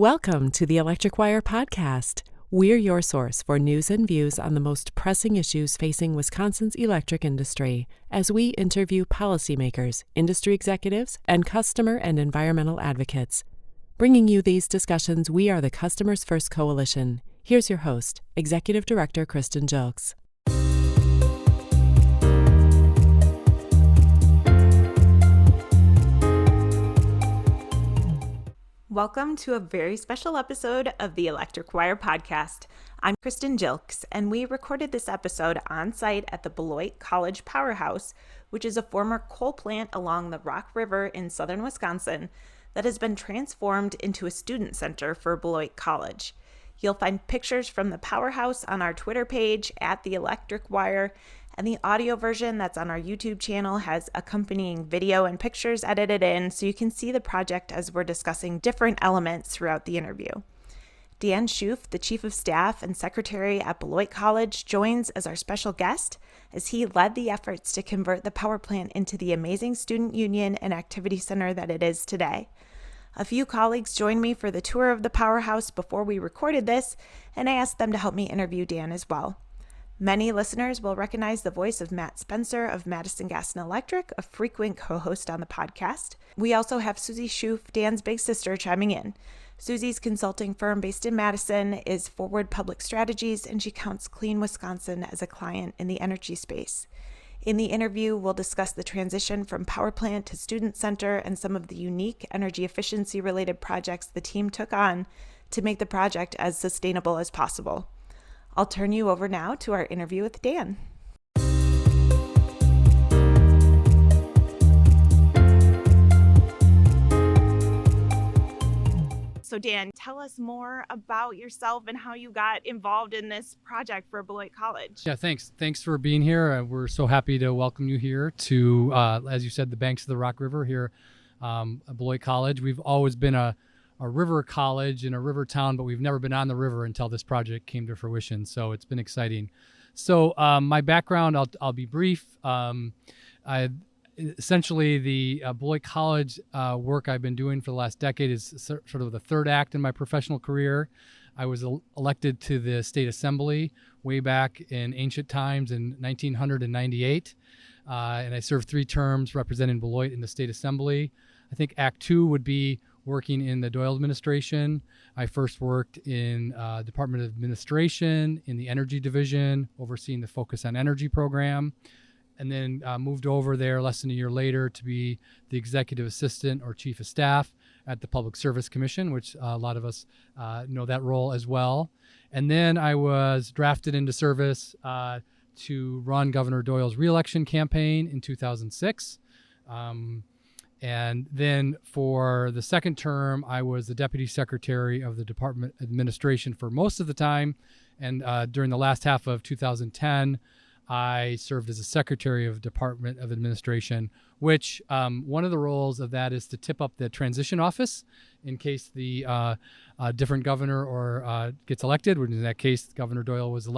Welcome to the Electric Wire podcast. We're your source for news and views on the most pressing issues facing Wisconsin's electric industry as we interview policymakers, industry executives, and customer and environmental advocates. Bringing you these discussions, we are the Customers First Coalition. Here's your host, Executive Director Kristen Jilks. Welcome to a very special episode of the Electric Wire podcast. I'm Kristen Jilks, and we recorded this episode on site at the Beloit College Powerhouse, which is a former coal plant along the Rock River in southern Wisconsin that has been transformed into a student center for Beloit College. You'll find pictures from the Powerhouse on our Twitter page at the Electric Wire, and the audio version that's on our YouTube channel has accompanying video and pictures edited in so you can see the project as we're discussing different elements throughout the interview. Dan Schooff, the Chief of Staff and Secretary at Beloit College, joins as our special guest as he led the efforts to convert the power plant into the amazing student union and activity center that it is today. A few colleagues joined me for the tour of the Powerhouse before we recorded this, and I asked them to help me interview Dan as well. Many listeners will recognize the voice of Matt Spencer of Madison Gas and Electric, a frequent co-host on the podcast. We also have Susie Schooff, Dan's big sister, chiming in. Susie's consulting firm based in Madison is Forward Public Strategies, and she counts Clean Wisconsin as a client in the energy space. In the interview, we'll discuss the transition from power plant to student center and some of the unique energy efficiency related projects the team took on to make the project as sustainable as possible. I'll turn you over now to our interview with Dan. So Dan, tell us more about yourself and how you got involved in this project for Beloit College. Yeah, thanks. Thanks for being here. We're so happy to welcome you here to, as you said, the banks of the Rock River here at Beloit College. We've always been a river college in a river town, but we've never been on the river until this project came to fruition. So it's been exciting. So my background, I'll be brief. Essentially, the Beloit College work I've been doing for the last decade is sort of the third act in my professional career. I was elected to the state assembly way back in ancient times in 1998, and I served 3 terms representing Beloit in the state assembly. I think Act 2 would be working in the Doyle administration. I first worked in Department of Administration in the Energy Division, overseeing the Focus on Energy program, and then moved over there less than a year later to be the Executive Assistant or Chief of Staff at the Public Service Commission, which a lot of us know that role as well. And then I was drafted into service to run Governor Doyle's reelection campaign in 2006. And then for the second term, I was the Deputy Secretary of the Department of Administration for most of the time. And during the last half of 2010, I served as a Secretary of Department of Administration, which one of the roles of that is to tip up the transition office in case the different governor or gets elected, which in that case, Governor Doyle was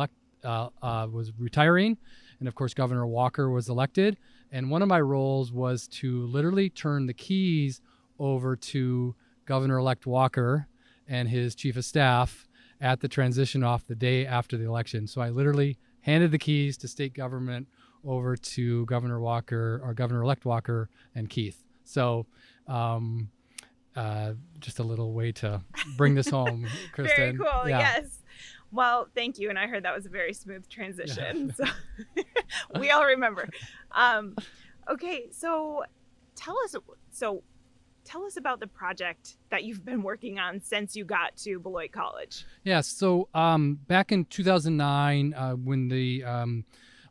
retiring. And of course, Governor Walker was elected. And one of my roles was to literally turn the keys over to Governor-elect Walker and his chief of staff at the transition off the day after the election. So I literally handed the keys to state government over to Governor Walker or Governor-elect Walker and Keith. So just a little way to bring this home, Kristen. Very cool, yeah. Yes. Well, thank you. And I heard that was a very smooth transition. Yeah. So we all remember. Okay, so tell us about the project that you've been working on since you got to Beloit College. Yeah, so back in 2009, when the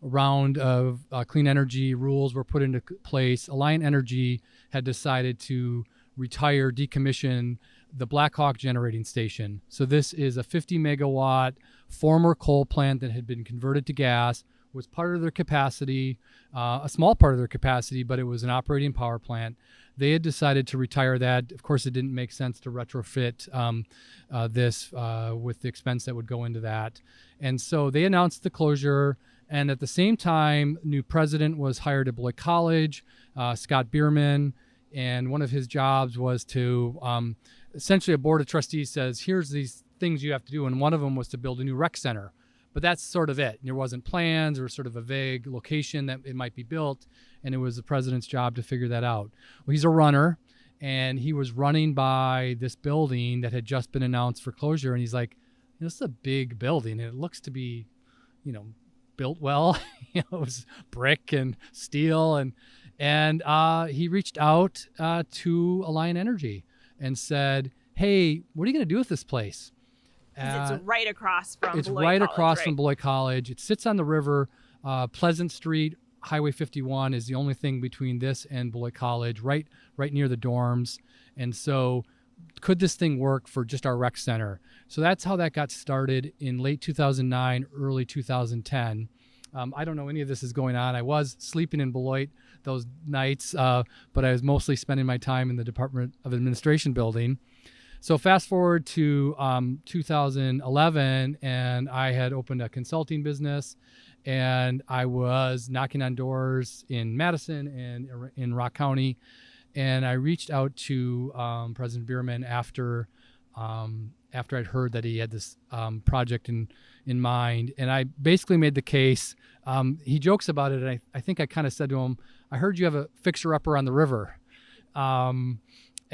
round of clean energy rules were put into place, Alliant Energy had decided to decommission the Black Hawk generating station. So this is a 50 megawatt former coal plant that had been converted to gas, was part of their capacity, a small part of their capacity, but it was an operating power plant. They had decided to retire that. Of course, it didn't make sense to retrofit this with the expense that would go into that. And so they announced the closure. And at the same time, new president was hired at Beloit College, Scott Bierman. And one of his jobs was to essentially, a board of trustees says, here's these things you have to do. And one of them was to build a new rec center. But that's sort of it. There wasn't plans or sort of a vague location that it might be built. And it was the president's job to figure that out. Well, he's a runner, and he was running by this building that had just been announced for closure. And he's like, this is a big building. And it looks to be, built well. It was brick and steel. And he reached out to Alliant Energy and said, hey, what are you going to do with this place? It's right across from It's Beloit right College, across from Beloit College. It sits on the river. Pleasant Street, Highway 51 is the only thing between this and Beloit College, right near the dorms. And so could this thing work for just our rec center? So that's how that got started in late 2009, early 2010. I don't know any of this is going on. I was sleeping in Beloit those nights, but I was mostly spending my time in the Department of Administration building. So fast forward to 2011, and I had opened a consulting business, and I was knocking on doors in Madison and in Rock County, and I reached out to President Bierman after I'd heard that he had this project in mind, and I basically made the case. He jokes about it, and I think I kind of said to him, I heard you have a fixer-upper on the river.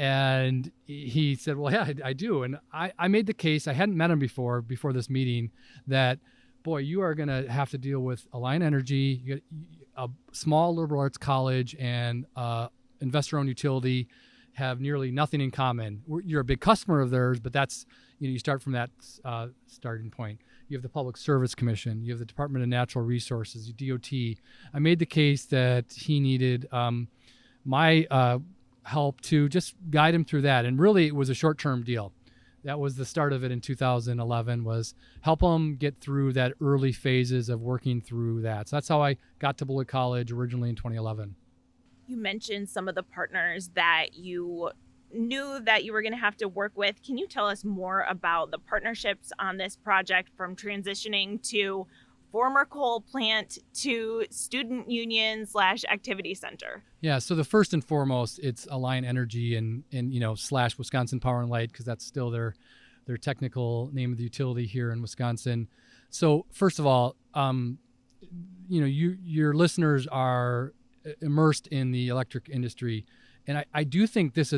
And he said, well, yeah, I do. And I made the case, I hadn't met him before this meeting, that, boy, you are going to have to deal with Alliant Energy, you got a small liberal arts college, and investor-owned utility have nearly nothing in common. You're a big customer of theirs, but that's, you start from that starting point. You have the Public Service Commission, you have the Department of Natural Resources, DOT. I made the case that he needed my help to just guide him through that. And really, it was a short-term deal. That was the start of it in 2011, was help him get through that early phases of working through that. So that's how I got to Beloit College originally in 2011. You mentioned some of the partners that you knew that you were going to have to work with. Can you tell us more about the partnerships on this project, from transitioning to former coal plant to student union / activity center? Yeah, so the first and foremost, it's Alliant Energy and / Wisconsin Power and Light, because that's still their technical name of the utility here in Wisconsin. So first of all, your listeners are immersed in the electric industry, and I do think this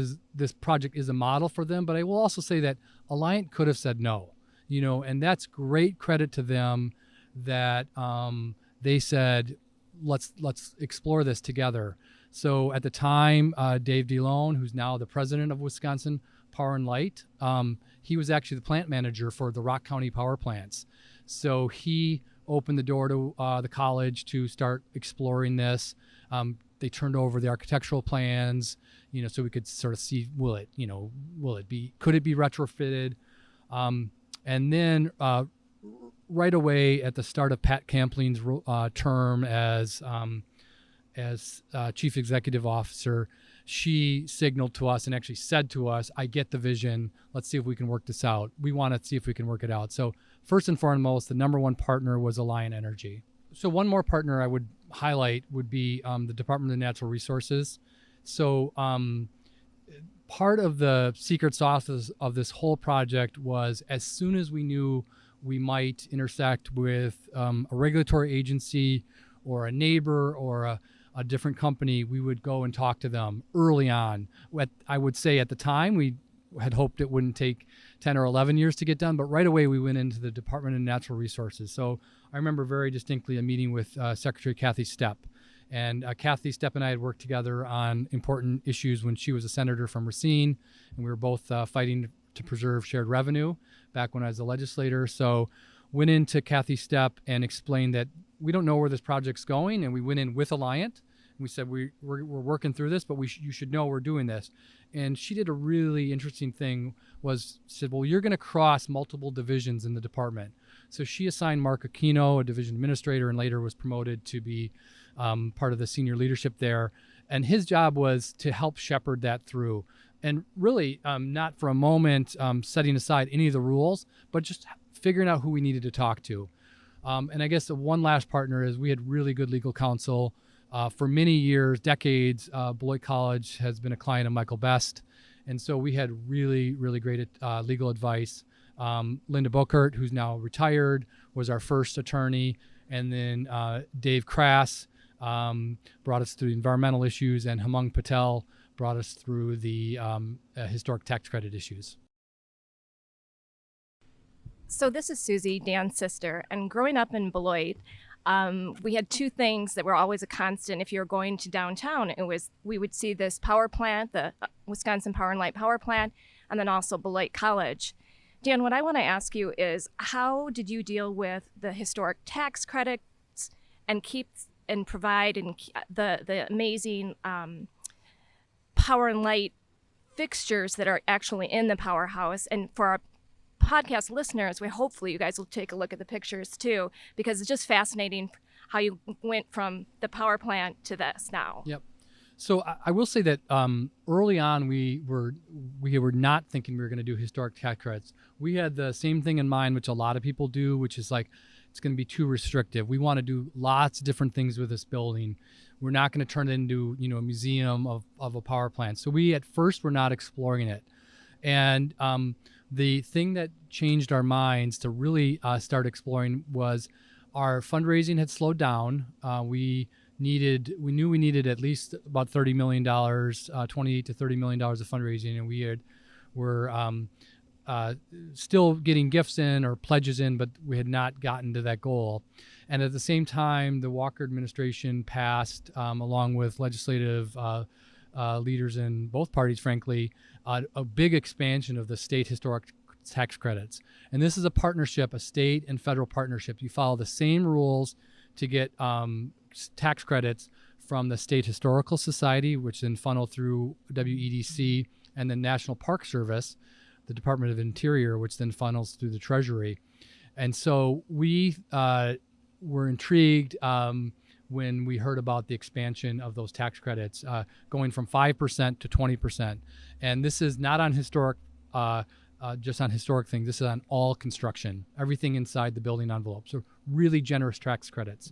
project is a model for them. But I will also say that Alliant could have said no, and that's great credit to them that they said, let's explore this together. So at the time, Dave DeLone, who's now the president of Wisconsin Power and Light, he was actually the plant manager for the Rock County power plants. So he opened the door to the college to start exploring this. They turned over the architectural plans, so we could sort of see, could it be retrofitted? And then right away at the start of Pat Campling's term as chief executive officer, she signaled to us and actually said to us, I get the vision. Let's see if we can work this out. We want to see if we can work it out. So first and foremost, the number one partner was Alliant Energy. So one more partner I would highlight would be the Department of Natural Resources. So part of the secret sauce of this whole project was, as soon as we knew we might intersect with a regulatory agency or a neighbor or a different company, we would go and talk to them early on. I would say at the time, we had hoped it wouldn't take 10 or 11 years to get done, but right away we went into the Department of Natural Resources. So I remember very distinctly a meeting with Secretary Kathy Stepp. And Kathy Stepp and I had worked together on important issues when she was a senator from Racine, and we were both fighting to preserve shared revenue back when I was a legislator. So went into Kathy Stepp and explained that we don't know where this project's going, and we went in with Alliant. We said, we're working through this, but you should know we're doing this. And she did a really interesting thing, said, well, you're going to cross multiple divisions in the department. So she assigned Mark Aquino, a division administrator, and later was promoted to be part of the senior leadership there. And his job was to help shepherd that through. And really, not for a moment setting aside any of the rules, but just figuring out who we needed to talk to. And I guess the one last partner is we had really good legal counsel For many years, decades, Beloit College has been a client of Michael Best. And so we had really, really great legal advice. Linda Bokert, who's now retired, was our first attorney. And then Dave Crass brought us through environmental issues, and Hemang Patel brought us through the historic tax credit issues. So this is Susie, Dan's sister, and growing up in Beloit, we had two things that were always a constant. If you were going to downtown, we would see this power plant, the Wisconsin Power and Light power plant, and then also Beloit College. Dan, what I want to ask you is, how did you deal with the historic tax credits and provide the amazing power and light fixtures that are actually in the powerhouse? And for our podcast listeners, hopefully you guys will take a look at the pictures too, because it's just fascinating how you went from the power plant to this now. Yep. So I will say that early on we were not thinking we were going to do historic tax credits. We had the same thing in mind, which a lot of people do, which is like, it's going to be too restrictive. We want to do lots of different things with this building. We're not going to turn it into, a museum of a power plant. So we at first were not exploring it. And the thing that changed our minds to really start exploring was our fundraising had slowed down. We knew we needed at least about $30 million, $28 to $30 million of fundraising, and were still getting gifts in or pledges in, but we had not gotten to that goal. And at the same time, the Walker administration passed, along with legislative leaders in both parties, frankly, a big expansion of the state historic tax credits. And this is a partnership, a state and federal partnership. You follow the same rules to get tax credits from the State Historical Society, which then funnel through WEDC, and the National Park Service, the Department of Interior, which then funnels through the Treasury. And so we were intrigued when we heard about the expansion of those tax credits, going from 5% to 20%. And this is not on historic, just on historic things. This is on all construction, everything inside the building envelope. So really generous tax credits.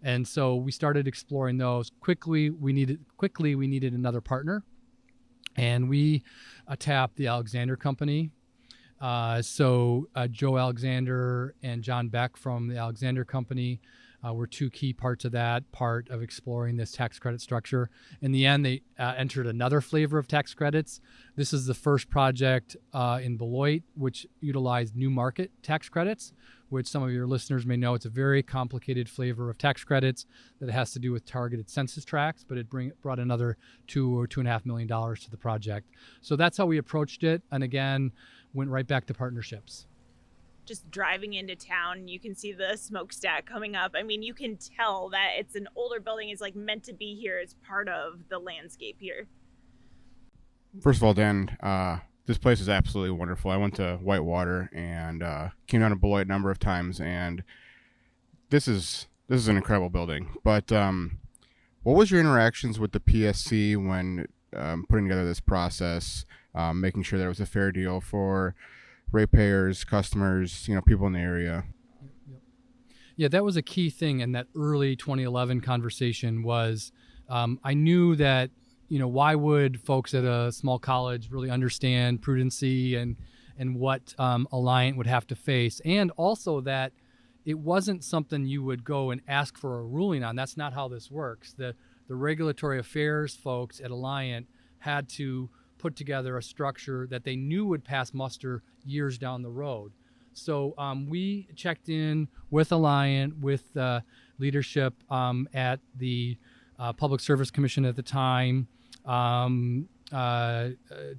And so we started exploring those. Quickly, we needed another partner. And we tapped the Alexander Company. So Joe Alexander and John Beck from the Alexander Company were two key parts of that part of exploring this tax credit structure. In the end, they entered another flavor of tax credits. This is the first project in Beloit which utilized new market tax credits, which some of your listeners may know. It's a very complicated flavor of tax credits that has to do with targeted census tracts, but it brought another $2 or $2.5 million to the project. So that's how we approached it. And again, went right back to partnerships. Just driving into town, you can see the smokestack coming up. I mean, you can tell that it's an older building. It's like meant to be here as part of the landscape here. First of all, Dan, this place is absolutely wonderful. I went to Whitewater and came down to Beloit a number of times, and this is an incredible building. But what was your interactions with the PSC when putting together this process, making sure that it was a fair deal for ratepayers, customers, people in the area? Yeah, that was a key thing in that early 2011 conversation was I knew that, why would folks at a small college really understand prudency and what Alliant would have to face, and also that it wasn't something you would go and ask for a ruling on. That's not how this works. The regulatory affairs folks at Alliant had to put together a structure that they knew would pass muster years down the road. So we checked in with Alliant, with leadership at the Public Service Commission at the time.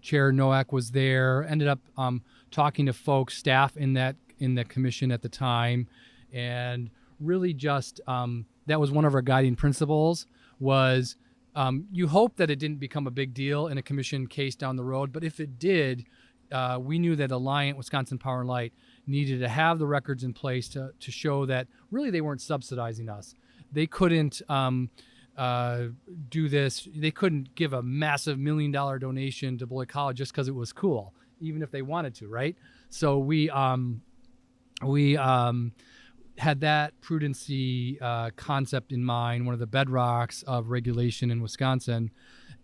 Chair Nowak was there, ended up talking to folks, staff in the commission at the time, and really just that was one of our guiding principles was you hope that it didn't become a big deal in a commission case down the road, but if it did, we knew that Alliant Wisconsin Power and Light needed to have the records in place to show that really they weren't subsidizing us. They couldn't do this. They couldn't give a massive $1 million donation to Beloit College just because it was cool, even if they wanted to, right? So we had that prudency concept in mind, one of the bedrocks of regulation in Wisconsin.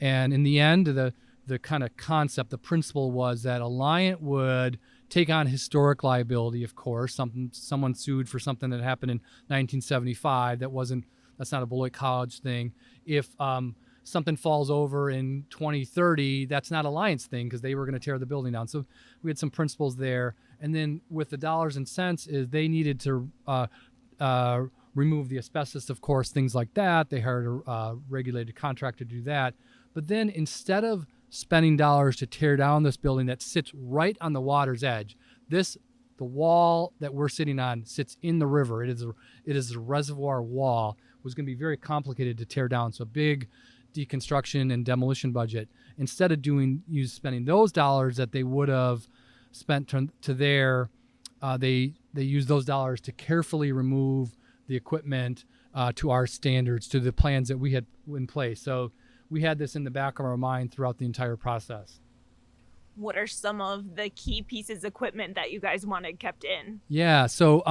And in the end, the kind of concept, the principle was that Alliant would take on historic liability, of course. Someone sued for something that happened in 1975 that's not a Beloit College thing. If something falls over in 2030, that's not Alliant's thing because they were going to tear the building down. So we had some principles there. And then with the dollars and cents is they needed to remove the asbestos, of course, things like that. They hired a regulated contractor to do that. But then instead of spending dollars to tear down this building that sits right on the water's edge, the wall that we're sitting on sits in the river. It is a reservoir wall. It was going to be very complicated to tear down. So big deconstruction and demolition budget. Instead of spending those dollars that they would have spent to there, they used those dollars to carefully remove the equipment to our standards, to the plans that we had in place. So we had this in the back of our mind throughout the entire process. What are some of the key pieces of equipment that you guys wanted kept in? Yeah, so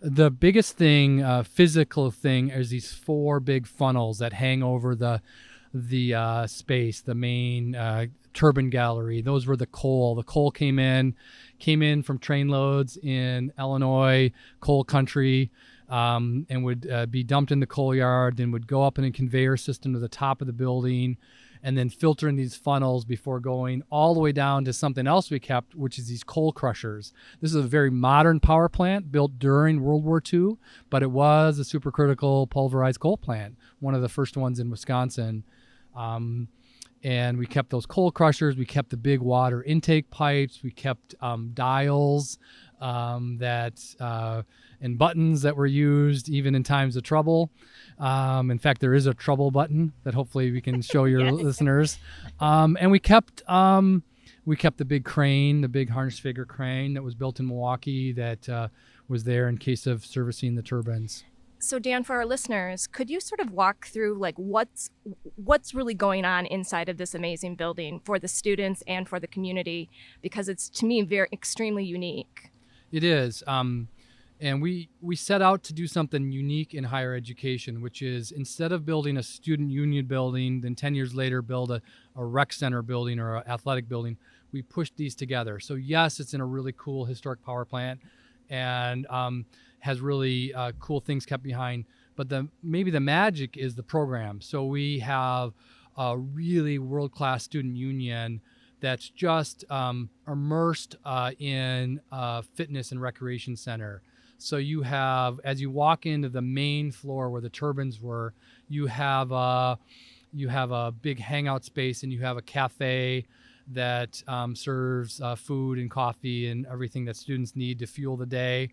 the biggest thing, physical thing, is these 4 big funnels that hang over the space, the main turbine gallery. Those were the coal. The coal came in from train loads in Illinois, coal country, and would be dumped in the coal yard, then would go up in a conveyor system to the top of the building, and then filter in these funnels before going all the way down to something else we kept, which is these coal crushers. This is a very modern power plant built during World War II, but it was a supercritical pulverized coal plant, one of the first ones in Wisconsin. And we kept those coal crushers. We kept the big water intake pipes. We kept dials and buttons that were used even in times of trouble. In fact, there is a trouble button that hopefully we can show your listeners. And we kept the big crane, the big harness figure crane that was built in Milwaukee that was there in case of servicing the turbines. So Dan, for our listeners, could you sort of walk through like what's really going on inside of this amazing building for the students and for the community? Because it's, to me, extremely unique. It is. And we set out to do something unique in higher education, which is instead of building a student union building, then 10 years later build a rec center building or an athletic building, we pushed these together. So yes, it's in a really cool historic power plant and has really cool things kept behind. But maybe the magic is the program. So we have a really world-class student union that's just immersed in a fitness and recreation center. So you have, as you walk into the main floor where the turbines were, you have a big hangout space, and you have a cafe that serves food and coffee and everything that students need to fuel the day.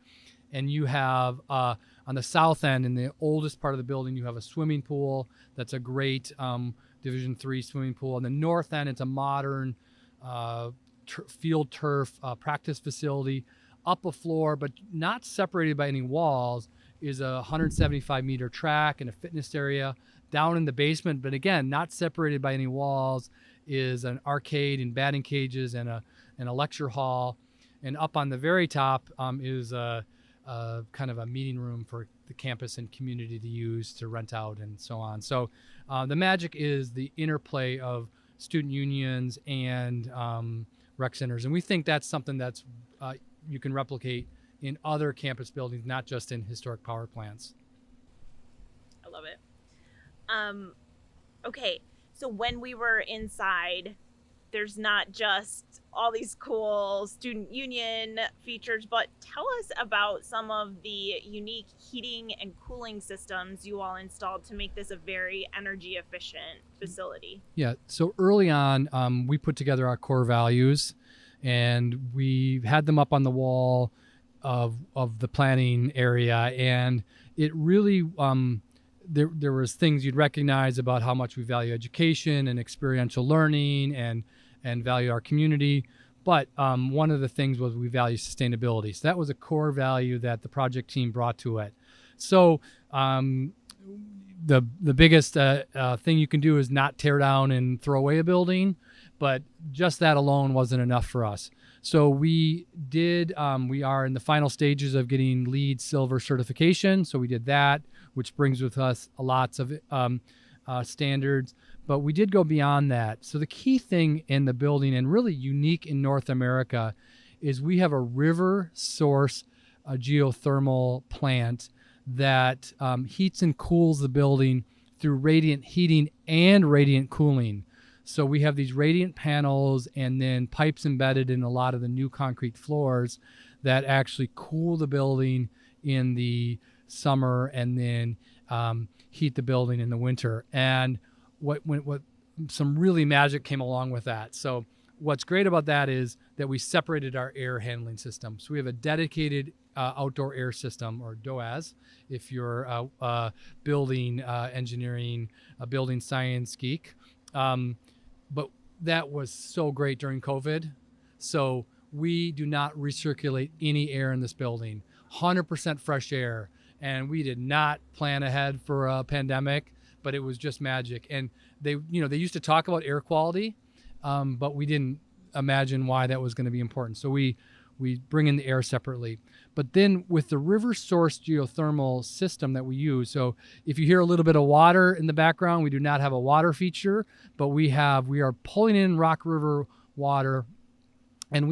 And you have on the south end, in the oldest part of the building, you have a swimming pool that's a great Division III swimming pool. On the north end, it's a modern field turf practice facility. Up a floor, but not separated by any walls, is a 175-meter track and a fitness area. Down in the basement, but again, not separated by any walls, is an arcade and batting cages and a lecture hall. And up on the very top is a kind of a meeting room for the campus and community to use to rent out and so on. So the magic is the interplay of student unions and rec centers. And we think that's something that's you can replicate in other campus buildings, not just in historic power plants. I love it. Okay, so when we were inside, there's not just all these cool student union features, but tell us about some of the unique heating and cooling systems you all installed to make this a very energy efficient facility. Yeah, so early on, we put together our core values, and we had them up on the wall of the planning area, and it really there was things you'd recognize about how much we value education and experiential learning and value our community. But one of the things was we value sustainability. So that was a core value that the project team brought to it. So the biggest thing you can do is not tear down and throw away a building, but just that alone wasn't enough for us. So we did, we are in the final stages of getting LEED Silver certification. So we did that, which brings with us lots of standards. But we did go beyond that. So the key thing in the building, and really unique in North America, is we have a river source geothermal plant that heats and cools the building through radiant heating and radiant cooling. So we have these radiant panels and then pipes embedded in a lot of the new concrete floors that actually cool the building in the summer and then heat the building in the winter. And what some really magic came along with that. So what's great about that is that we separated our air handling system. So we have a dedicated outdoor air system, or DOAS, if you're a building engineering, a building science geek. But that was so great during COVID. So we do not recirculate any air in this building, 100% fresh air. And we did not plan ahead for a pandemic, but it was just magic. And they used to talk about air quality, but we didn't imagine why that was going to be important. So we bring in the air separately. But then with the river source geothermal system that we use, so if you hear a little bit of water in the background, we do not have a water feature, but we are pulling in Rock River water, and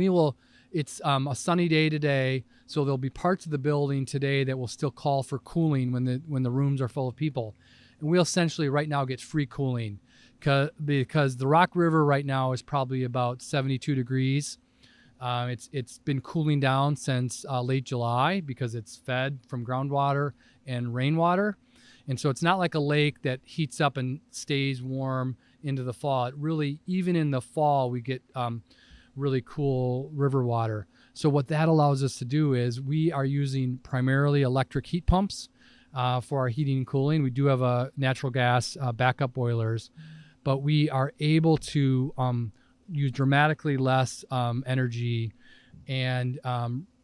it's a sunny day today, so there'll be parts of the building today that will still call for cooling when the rooms are full of people. And we'll essentially right now get free cooling because the Rock River right now is probably about 72 degrees. It's been cooling down since late July because it's fed from groundwater and rainwater. And so it's not like a lake that heats up and stays warm into the fall. It really, even in the fall, we get really cool river water. So what that allows us to do is we are using primarily electric heat pumps for our heating and cooling. We do have a natural gas backup boilers, but we are able to use dramatically less energy and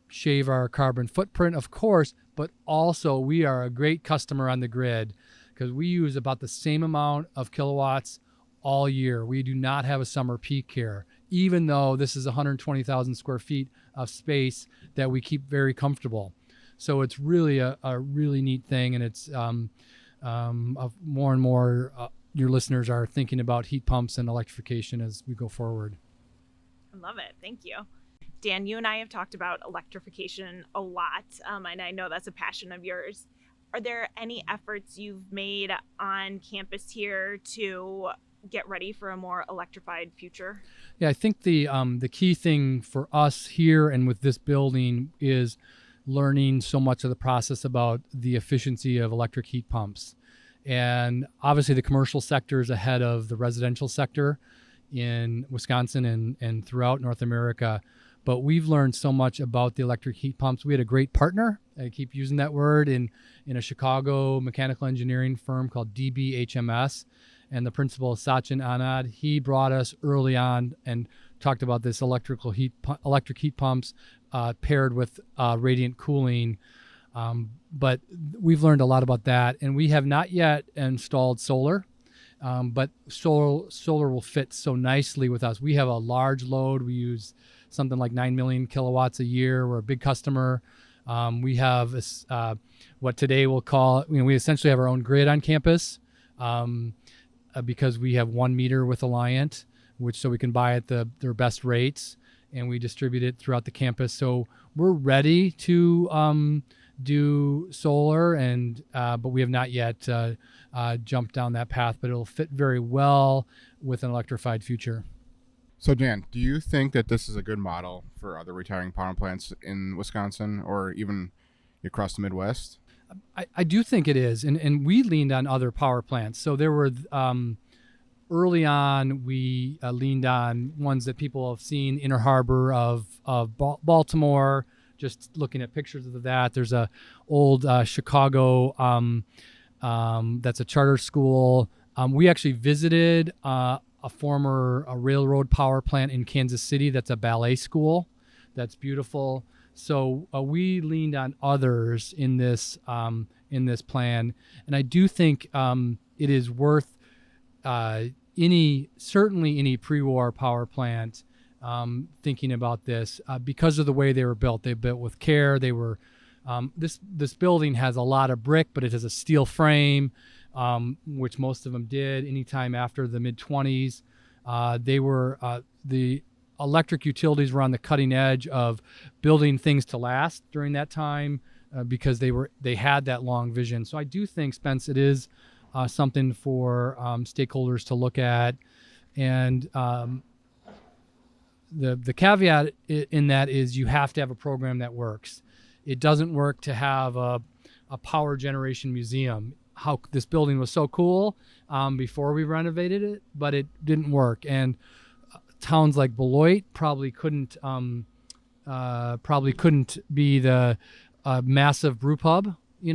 shave our carbon footprint, of course, but also we are a great customer on the grid because we use about the same amount of kilowatts all year. We do not have a summer peak here, even though this is 120,000 square feet of space that we keep very comfortable. So it's really a really neat thing, and it's more and more your listeners are thinking about heat pumps and electrification as we go forward. I love it. Thank you. Dan, you and I have talked about electrification a lot, and I know that's a passion of yours. Are there any efforts you've made on campus here to get ready for a more electrified future? Yeah, I think the key thing for us here and with this building is learning so much of the process about the efficiency of electric heat pumps. And obviously the commercial sector is ahead of the residential sector in Wisconsin and throughout North America. But we've learned so much about the electric heat pumps. We had a great partner, I keep using that word, in a Chicago mechanical engineering firm called DBHMS. And the principal, Sachin Anand, he brought us early on and talked about this electric heat pumps paired with radiant cooling. But we've learned a lot about that, and we have not yet installed solar, but solar will fit so nicely with us. We have a large load. We use something like 9 million kilowatts a year. We're a big customer. We have what today we'll call, we essentially have our own grid on campus because we have 1 meter with Alliant, so we can buy at their best rates, and we distribute it throughout the campus. So we're ready to do solar, but we have not yet jumped down that path, but it'll fit very well with an electrified future. So Dan, do you think that this is a good model for other retiring power plants in Wisconsin or even across the Midwest? I do think it is, and we leaned on other power plants. So there were early on, we leaned on ones that people have seen, Inner Harbor of Baltimore. Just looking at pictures of that, there's a old Chicago that's a charter school. We actually visited a former railroad power plant in Kansas City that's a ballet school. That's beautiful. So we leaned on others in this plan, and I do think it is worth certainly any pre-war power plant thinking about this because of the way they were built. They built with care. They were this building has a lot of brick, but it has a steel frame, which most of them did. Anytime after the mid-20s, they were the electric utilities were on the cutting edge of building things to last during that time because they had that long vision. So I do think, Spence, it is something for stakeholders to look at. And the caveat in that is you have to have a program that works. It doesn't work to have a power generation museum. How this building was so cool before we renovated it, but it didn't work. And towns like Beloit probably couldn't be the massive brew pub. We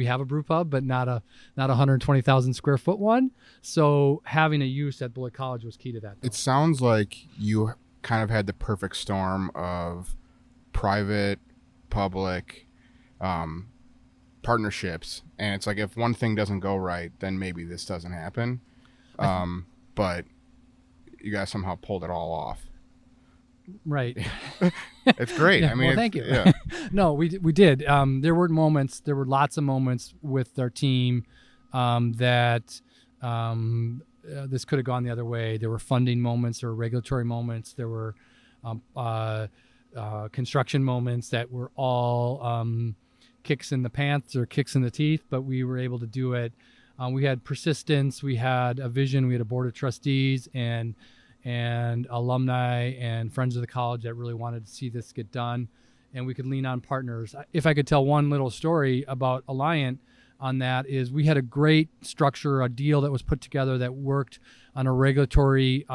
have a brew pub, but not a 120,000 square foot one. So having a use at Beloit College was key to that. It sounds like you kind of had the perfect storm of private, public partnerships, and it's like if one thing doesn't go right, then maybe this doesn't happen. But you guys somehow pulled it all off. Right. It's great. Yeah, I mean, well, thank you. Yeah. No, we did. There were lots of moments with our team that this could have gone the other way. There were funding moments, there were regulatory moments, there were construction moments that were all kicks in the pants or kicks in the teeth, but we were able to do it. We had persistence, we had a vision, we had a board of trustees and alumni and friends of the college that really wanted to see this get done, and we could lean on partners. If I could tell one little story about Alliant on that is we had a great structure, a deal that was put together that worked on a regulatory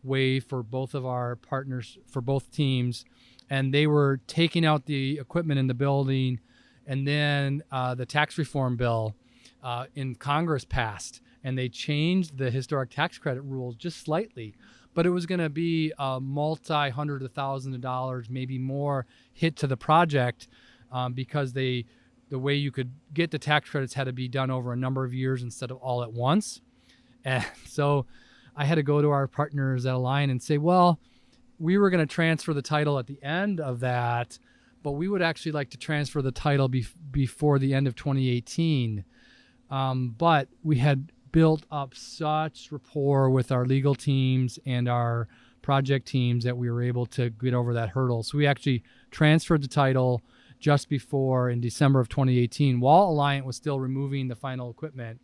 way for both of our partners, for both teams, and they were taking out the equipment in the building, and then the tax reform bill in Congress passed, and they changed the historic tax credit rules just slightly. But it was going to be a multi-hundred of thousands of dollars, maybe more, hit to the project because the way you could get the tax credits had to be done over a number of years instead of all at once. And so I had to go to our partners at Alliant and say, well, we were going to transfer the title at the end of that, but we would actually like to transfer the title before the end of 2018. But we had built up such rapport with our legal teams and our project teams that we were able to get over that hurdle. So we actually transferred the title just before, in December of 2018, while Alliant was still removing the final equipment.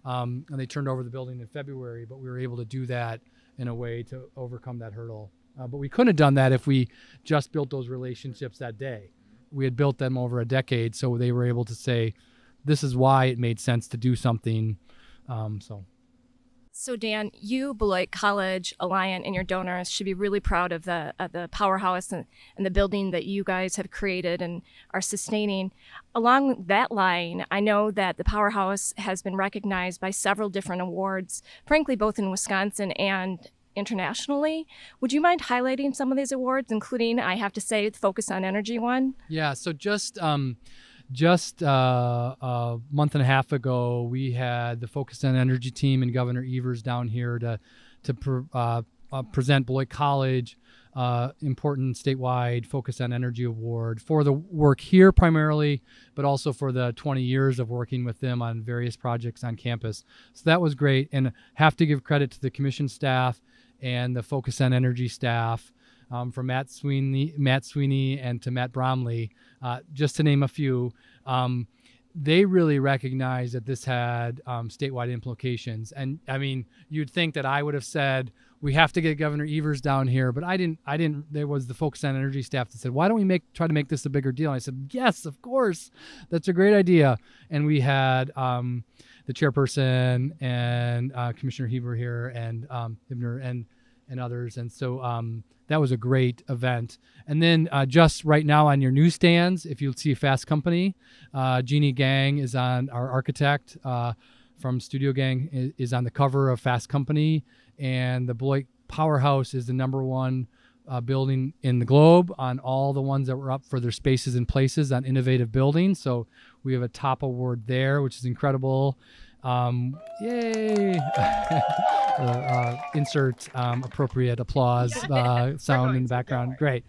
And they turned over the building in February, but we were able to do that in a way to overcome that hurdle. But we couldn't have done that if we just built those relationships that day. We had built them over a decade, so they were able to say, this is why it made sense to do something. So Dan, you, Beloit College, Alliant, and your donors should be really proud of the Powerhouse and the building that you guys have created and are sustaining. Along that line, I know that the Powerhouse has been recognized by several different awards, frankly, both in Wisconsin and internationally. Would you mind highlighting some of these awards, including, I have to say, the Focus on Energy one? Yeah, so just a month and a half ago, we had the Focus on Energy team and Governor Evers down here to present Beloit College important statewide Focus on Energy Award for the work here primarily, but also for the 20 years of working with them on various projects on campus. So that was great, and have to give credit to the commission staff and the Focus on Energy staff, from Matt Sweeney and to Matt Bromley, just to name a few. They really recognized that this had statewide implications. And I mean, you'd think that I would have said, we have to get Governor Evers down here, but I didn't. There was the Focus on Energy staff that said, why don't we try to make this a bigger deal? And I said, yes, of course, that's a great idea. And we had the chairperson and Commissioner Heber here and Hibner and others. And so that was a great event. And then just right now on your newsstands, if you'll see Fast Company, Jeannie Gang is on, our architect from Studio Gang is on the cover of Fast Company. And the Beloit Powerhouse is the #1 building in the globe on all the ones that were up for their spaces and places on innovative buildings. So we have a top award there, which is incredible. Yay! insert appropriate applause sound in the background. Great.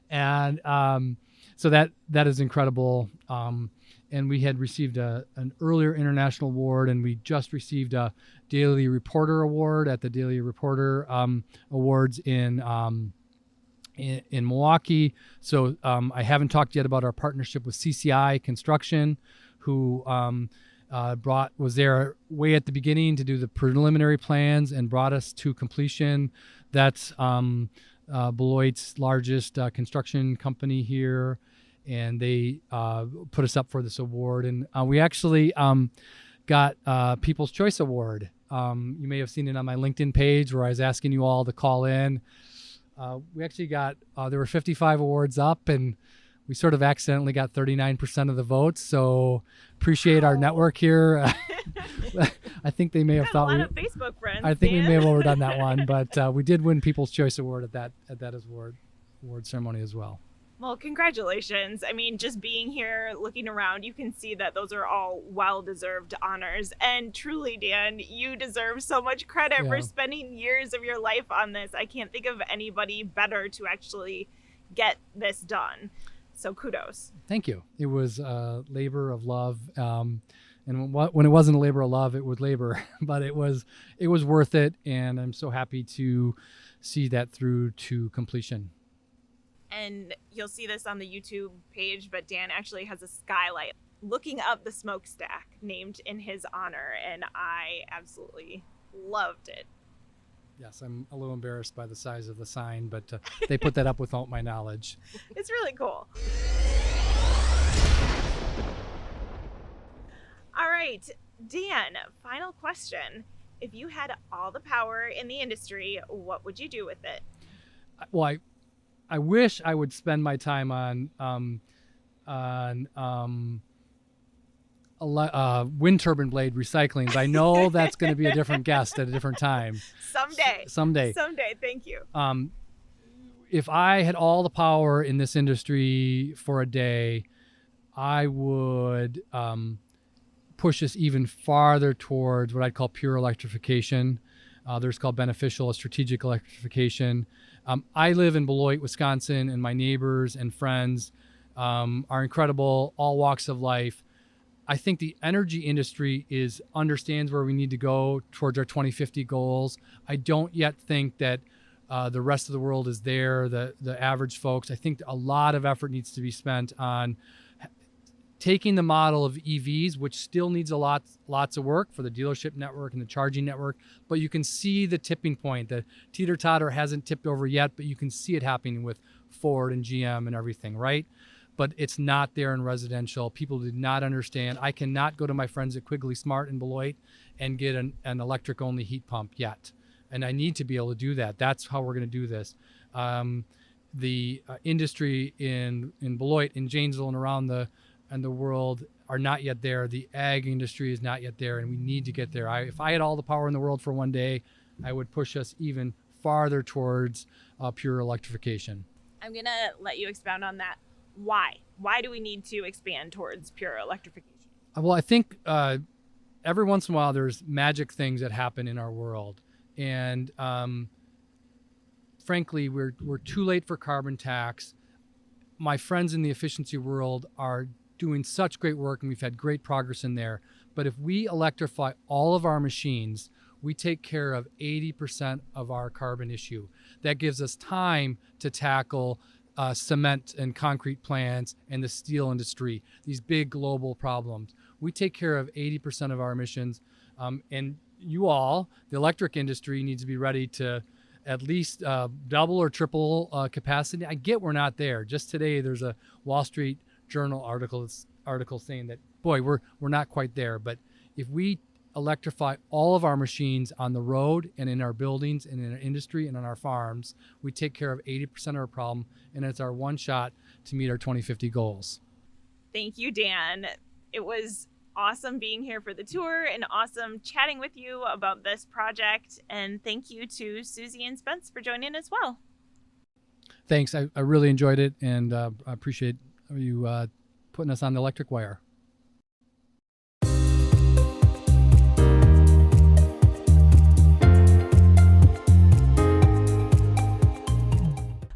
And so that is incredible. And we had received an earlier international award, and we just received a Daily Reporter award at the Daily Reporter Awards in Milwaukee. So I haven't talked yet about our partnership with CCI Construction, who was there way at the beginning to do the preliminary plans and brought us to completion. That's Beloit's largest construction company here, and they put us up for this award. And we actually got People's Choice Award. You may have seen it on my LinkedIn page where I was asking you all to call in. We actually got, there were 55 awards up, and we sort of accidentally got 39% of the votes. So appreciate our network here. I think they may have thought a lot of Facebook friends. I think we may have overdone that one, but we did win People's Choice Award at that award ceremony as well. Well, congratulations. I mean, just being here, looking around, you can see that those are all well-deserved honors. And truly, Dan, you deserve so much credit for spending years of your life on this. I can't think of anybody better to actually get this done. So kudos. Thank you. It was a labor of love. And when it wasn't a labor of love, it was labor, but it was worth it. And I'm so happy to see that through to completion. And you'll see this on the YouTube page, but Dan actually has a skylight looking up the smokestack named in his honor, and I absolutely loved it. Yes, I'm a little embarrassed by the size of the sign, but they put that up without my knowledge. It's really cool. All right, Dan, final question. If you had all the power in the industry, what would you do with it? Well, I wish I would spend my time on wind turbine blade recycling, but I know that's going to be a different guest at a different time. Someday. Thank you. If I had all the power in this industry for a day, I would push us even farther towards what I'd call pure electrification. There's called beneficial or strategic electrification. I live in Beloit, Wisconsin, and my neighbors and friends are incredible, all walks of life. I think the energy industry understands where we need to go towards our 2050 goals. I don't yet think that the rest of the world is there, the average folks. I think a lot of effort needs to be spent on taking the model of EVs, which still needs lots of work for the dealership network and the charging network, but you can see the tipping point. The teeter-totter hasn't tipped over yet, but you can see it happening with Ford and GM and everything, right? But it's not there in residential. People do not understand. I cannot go to my friends at Quigley Smart in Beloit and get an electric-only heat pump yet, and I need to be able to do that. That's how we're going to do this. The industry in Beloit, in Janesville, and around the world are not yet there. The ag industry is not yet there, and we need to get there. If I had all the power in the world for one day, I would push us even farther towards pure electrification. I'm going to let you expound on that. Why? Why do we need to expand towards pure electrification? Well, I think every once in a while there's magic things that happen in our world. And frankly, we're too late for carbon tax. My friends in the efficiency world are doing such great work, and we've had great progress in there. But if we electrify all of our machines, we take care of 80% of our carbon issue. That gives us time to tackle cement and concrete plants and the steel industry, these big global problems. We take care of 80% of our emissions, and you all, the electric industry, needs to be ready to at least double or triple capacity. I get we're not there. Just today, there's a Wall Street Journal article saying that, boy, we're not quite there. But if we electrify all of our machines on the road and in our buildings and in our industry and on our farms, we take care of 80% of our problem, and it's our one shot to meet our 2050 goals. Thank you, Dan. It was awesome being here for the tour and awesome chatting with you about this project. And thank you to Susie and Spence for joining as well. Thanks. I really enjoyed it, and I appreciate you putting us on the electric wire.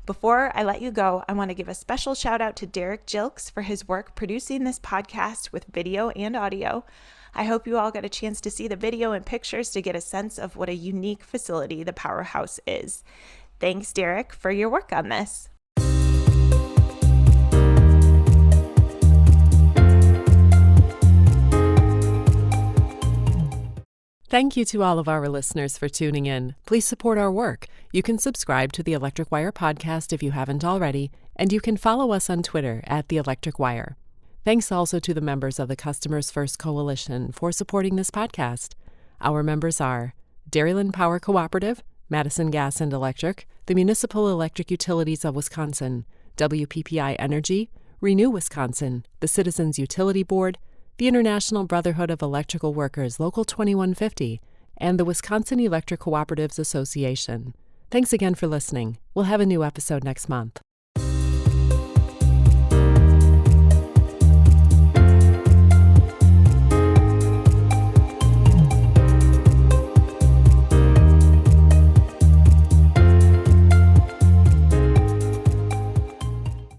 Before I let you go, I want to give a special shout out to Derek Jilks for his work producing this podcast with video and audio. I hope you all got a chance to see the video and pictures to get a sense of what a unique facility the Powerhouse is. Thanks, Derek, for your work on this. Thank you to all of our listeners for tuning in. Please support our work. You can subscribe to the Electric Wire podcast if you haven't already, and you can follow us on Twitter at The Electric Wire. Thanks also to the members of the Customers First Coalition for supporting this podcast. Our members are Dairyland Power Cooperative, Madison Gas and Electric, the Municipal Electric Utilities of Wisconsin, WPPI Energy, Renew Wisconsin, the Citizens Utility Board, the International Brotherhood of Electrical Workers Local 2150, and the Wisconsin Electric Cooperatives Association. Thanks again for listening. We'll have a new episode next month.